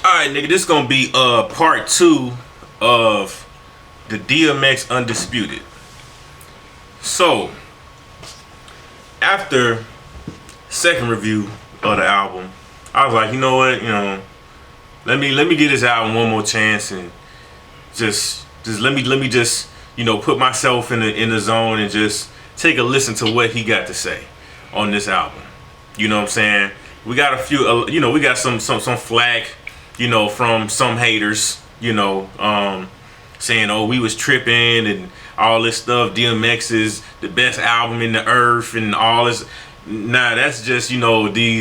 Alright, nigga, this gonna be part 2 of the DMX Undisputed. So, after second review of the album, I was like, you know what, let me give this album one more chance and just let me just, put myself in the zone and just take a listen to what he got to say on this album. You know what I'm saying? We got a few, we got some flack, from some haters, saying, oh, we was tripping and all this stuff. DMX is the best album in the earth and all this. Nah, that's just, these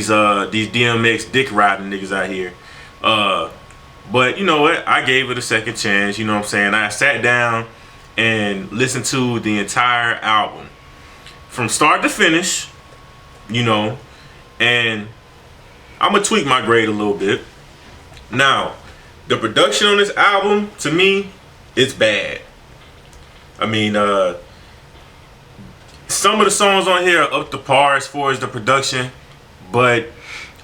DMX dick riding niggas out here. But you know what? I gave it a second chance, you know what I'm saying? I sat down and listened to the entire album from start to finish, and I'm gonna tweak my grade a little bit. Now, the production on this album, to me, it's bad. I mean, some of the songs on here are up to par as far as the production, but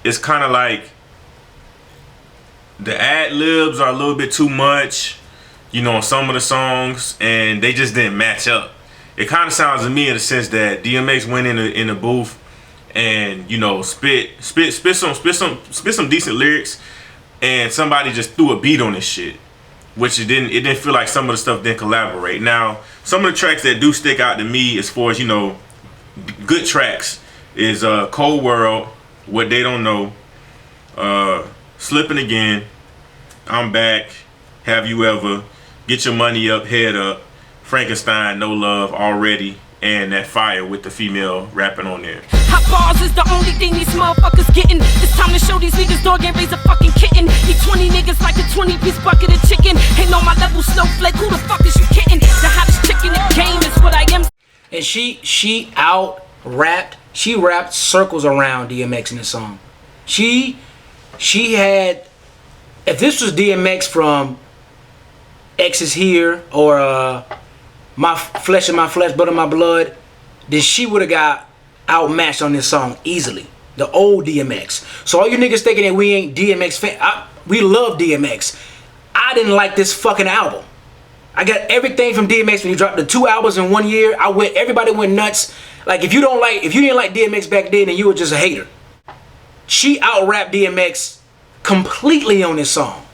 it's kind of like the ad-libs are a little bit too much, on some of the songs, and they just didn't match up. It kind of sounds to me in the sense that DMX went in the booth and spit some decent lyrics, and somebody just threw a beat on this shit, which it didn't feel like some of the stuff didn't collaborate. Now, some of the tracks that do stick out to me as far as good tracks is Cold World, What They Don't Know, Slipping Again, I'm Back, Have You Ever, Get Your Money Up, Head Up, Frankenstein, No Love Already, and that Fire with the female rapping on there. Hot bars is the only thing these motherfuckers getting. It's time to show these niggas dog ain't raise a fucking kitten. Eat 20 niggas like a 20-piece bucket of chicken. Ain't on my level, snowflake. Who the fuck is you kidding? The hottest chick in the game is what I am. And she out-rapped. She rapped circles around DMX in the song. She had, if this was DMX from X Is Here or My Flesh and My Flesh, Blood of My Blood, then she would have got outmatched on this song easily. The old DMX. So all you niggas thinking that we ain't DMX fan, we love DMX. I didn't like this fucking album. I got everything from DMX when he dropped the 2 albums in 1 year. Everybody went nuts. Like if you didn't like DMX back then, you were just a hater. She out-rapped DMX completely on this song.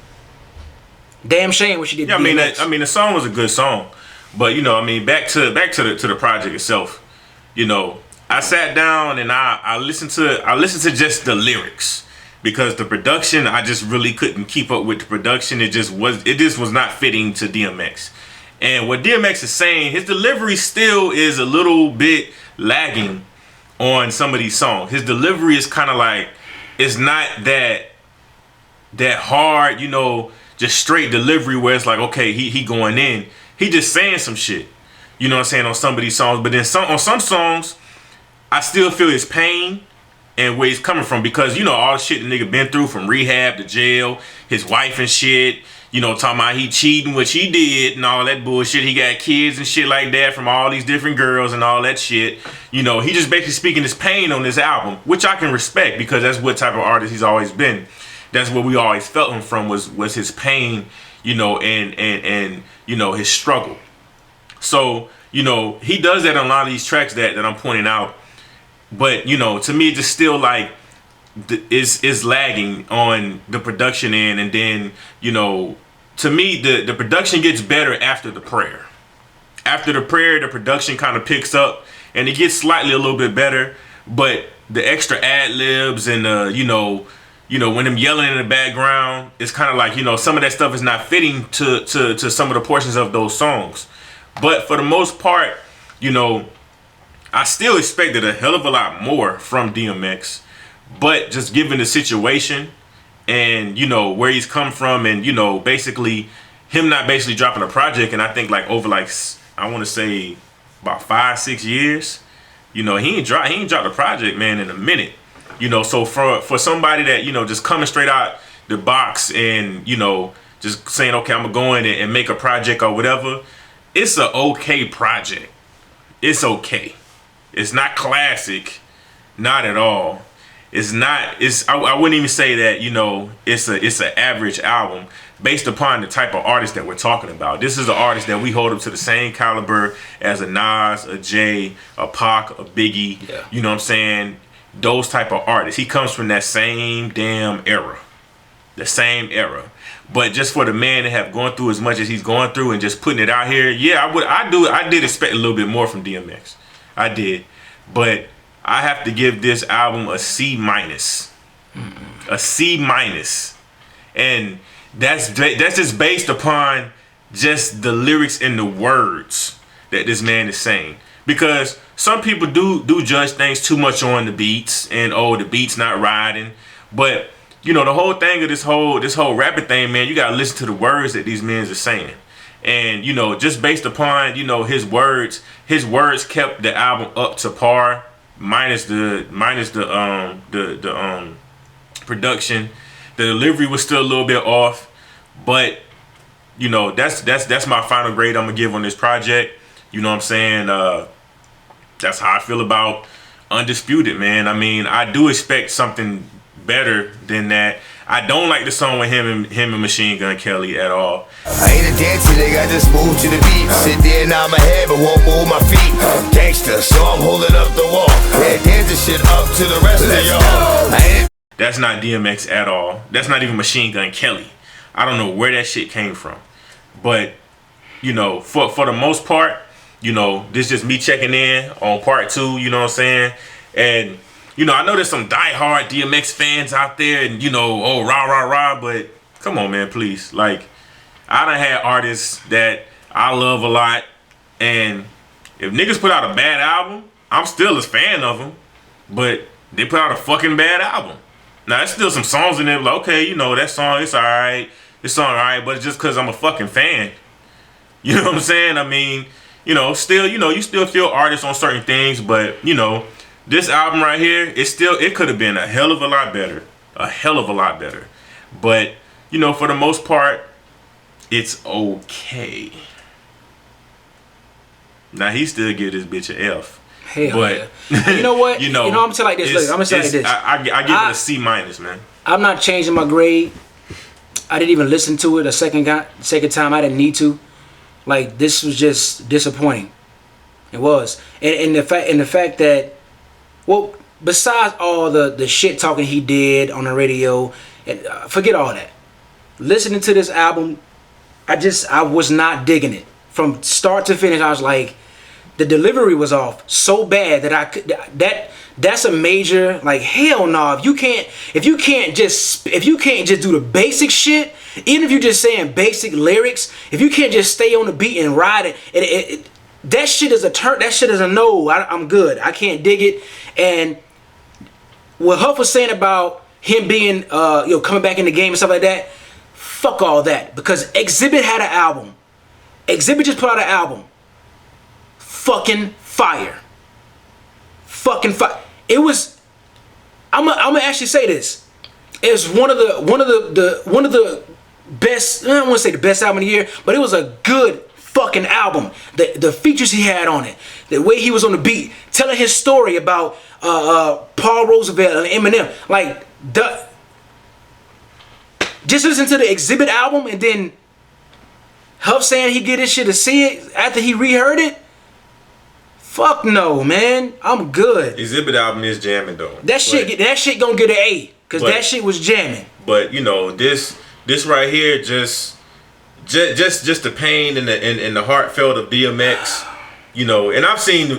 Damn shame what she did. Yeah, I mean, the song was a good song, but back to the project itself. I sat down and I listened to just the lyrics, because the production, I just really couldn't keep up with the production. It just was not fitting to DMX. And what DMX is saying, his delivery still is a little bit lagging on some of these songs. His delivery is kind of like, it's not that hard, just straight delivery where it's like, okay, he going in. He just saying some shit, on some of these songs. But then on some songs, I still feel his pain and where he's coming from, because all the shit the nigga been through, from rehab to jail, his wife and shit, talking about he cheating, which he did, and all that bullshit. He got kids and shit like that from all these different girls and all that shit. He just basically speaking his pain on this album, which I can respect, because that's what type of artist he's always been. That's what we always felt him from, was his pain, and his struggle. So, he does that on a lot of these tracks that I'm pointing out. But, to me, it's just still like, is lagging on the production end. And then, to me, the production gets better after the prayer. After the prayer, the production kind of picks up and it gets slightly a little bit better. But the extra ad-libs and, when them yelling in the background, it's kind of like, some of that stuff is not fitting to some of the portions of those songs. But for the most part, I still expected a hell of a lot more from DMX, but just given the situation and, where he's come from, and, basically him not basically dropping a project, and I think like over like, I want to say about 5-6 years, he ain't dropped a project, man, in a minute. So for somebody that, just coming straight out the box and, just saying, okay, I'm gonna go in and make a project or whatever, it's a okay project. It's okay. It's not classic, not at all. it's not. I wouldn't even say that. You know, it's an average album based upon the type of artist that we're talking about. This is an artist that we hold up to the same caliber as a Nas, a Jay, a Pac, a Biggie. Yeah. You know what I'm saying? Those type of artists. He comes from that same damn era. The same era. But just for the man to have gone through as much as he's going through and just putting it out here, yeah, I did expect a little bit more from DMX. I did. But I have to give this album a C minus. A C minus. And that's just based upon just the lyrics and the words that this man is saying. Because some people do judge things too much on the beats and the beat's not riding. But you know, the whole thing of this whole rapping thing, man, you gotta listen to the words that these men are saying. And you know, just based upon, you know, his words kept the album up to par, minus the production. The delivery was still a little bit off, but you know, that's my final grade I'm gonna give on this project. You know what I'm saying? That's how I feel about Undisputed, man. I mean, I do expect something better than that. I don't like the song with him and Machine Gun Kelly at all. I ain't a dancer, nigga, I just move to the beat. Sit there and nod my head, but won't move my feet. Gangster, so I'm holding up the wall. Yeah, dance this shit up to the rest of y'all. That's not DMX at all. That's not even Machine Gun Kelly. I don't know where that shit came from. But, you know, for the most part, you know, this just me checking in on part 2, you know what I'm saying? And you know, I know there's some diehard DMX fans out there and, you know, rah, rah, rah, but come on, man, please. Like, I done had artists that I love a lot, and if niggas put out a bad album, I'm still a fan of them, but they put out a fucking bad album. Now, there's still some songs in there, like, okay, you know, that song, it's alright, but it's just because I'm a fucking fan. You know what I'm saying? I mean, you know, still, you know, you still feel artists on certain things, but, you know, this album right here, it could have been a hell of a lot better. But, you know, for the most part, it's okay. Now, he still give this bitch an F. Hell but, yeah. You know what? you know, I'm going to tell you like this. Look, I'm going to tell you like this. I give it a C minus, man. I'm not changing my grade. I didn't even listen to it a second time. I didn't need to. Like, this was just disappointing. It was. And the fact that, well, besides all the shit talking he did on the radio, and forget all that. Listening to this album, I was not digging it. From start to finish, I was like, the delivery was off so bad that that's a major, like, hell no. If you can't just do the basic shit, even if you're just saying basic lyrics, if you can't just stay on the beat and ride it, that shit is a turn. That shit is a no. I'm good. I can't dig it. And what Huff was saying about him being, coming back in the game and stuff like that, fuck all that. Because Exhibit had an album. Exhibit just put out an album. Fucking fire. Fucking fire. It was. I'm gonna actually say this. It's one of the best. I don't want to say the best album of the year, but it was a good fucking album. The features he had on it, the way he was on the beat, telling his story about Paul Roosevelt and Eminem. Like, just listen to the Exhibit album and then Huff saying he get his shit to see it after he reheard it. Fuck no, man. I'm good. Exhibit album is jamming though. That shit gonna get an A, cause that shit was jamming. But you know, this right here just the pain and the heartfelt of DMX. You know, and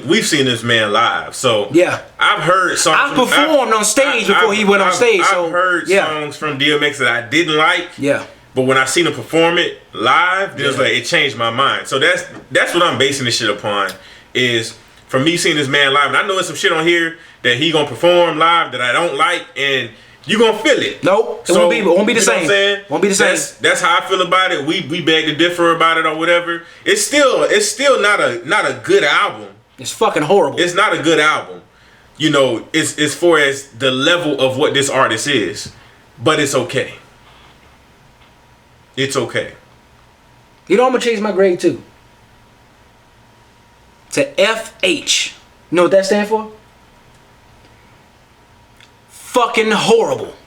we've seen this man live. So yeah, I've heard songs. I performed on stage before he went on stage. I've heard songs from DMX that I didn't like. Yeah. But when I seen him perform it live, it changed my mind. So that's what I'm basing this shit upon. Is from me seeing this man live, and I know there's some shit on here that he gonna perform live that I don't like, and you gonna feel it. Nope, it won't be the same. You know what I'm saying? Won't be the same. That's how I feel about it. We beg to differ about it or whatever. It's still not a good album. It's fucking horrible. It's not a good album. You know, it's as far as the level of what this artist is, but it's okay. It's okay. You know, I'm gonna change my grade too. To FH. You know what that stands for? fucking horrible.